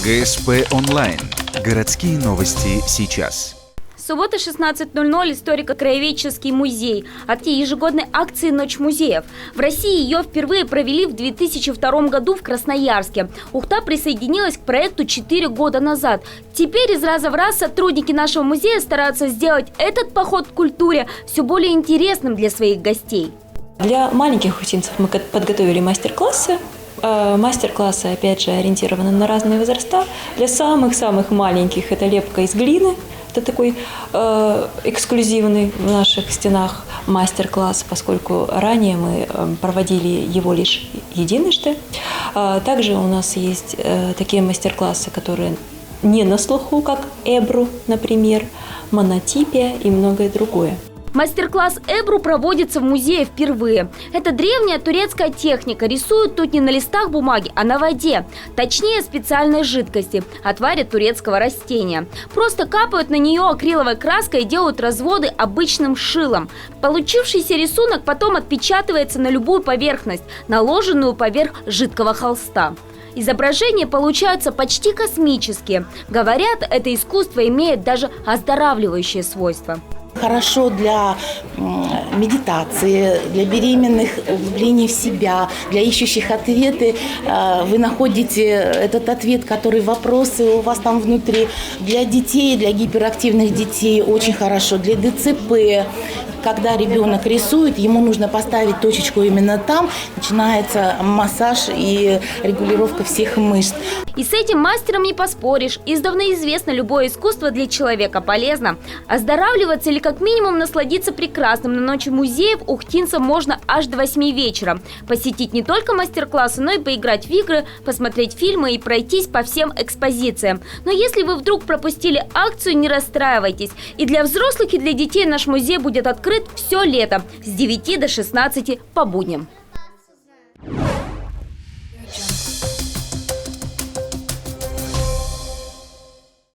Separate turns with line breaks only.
ГСП онлайн. Городские новости сейчас.
Суббота, 16:00, историко-краеведческий музей. От ежегодной акции «Ночь музеев». В России ее впервые провели в 2002 году в Красноярске. Ухта присоединилась к проекту 4 года назад. Теперь из раза в раз сотрудники нашего музея стараются сделать этот поход к культуре все более интересным для своих гостей.
Для маленьких ухтинцев мы подготовили мастер-классы. Мастер-классы, опять же, ориентированы на разные возраста. Для самых-самых маленьких это лепка из глины. Это такой эксклюзивный в наших стенах мастер-класс, поскольку ранее мы проводили его лишь единожды. Также у нас есть такие мастер-классы, которые не на слуху, как эбру, например, монотипия и многое другое.
Мастер-класс эбру проводится в музее впервые. Это древняя турецкая техника. Рисуют тут не на листах бумаги, а на воде. Точнее, специальной жидкости, отваре турецкого растения. Просто капают на нее акриловой краской и делают разводы обычным шилом. Получившийся рисунок потом отпечатывается на любую поверхность, наложенную поверх жидкого холста. Изображения получаются почти космические. Говорят, это искусство имеет даже оздоравливающее свойство.
Хорошо для медитации, для беременных, углубления в себя, для ищущих ответы. Вы находите этот ответ, который вопросы у вас там внутри. Для детей, для гиперактивных детей очень хорошо. Для ДЦП, когда ребенок рисует, ему нужно поставить точечку именно там. Начинается массаж и регулировка всех мышц.
И с этим мастером не поспоришь. Издавна известно, любое искусство для человека полезно. Оздоравливаться или как минимум насладиться прекрасным на ночи музеев ухтинцам можно аж до 8 вечера. Посетить не только мастер-классы, но и поиграть в игры, посмотреть фильмы и пройтись по всем экспозициям. Но если вы вдруг пропустили акцию, не расстраивайтесь. И для взрослых, и для детей наш музей будет открыт все лето с 9 до 16 по будням.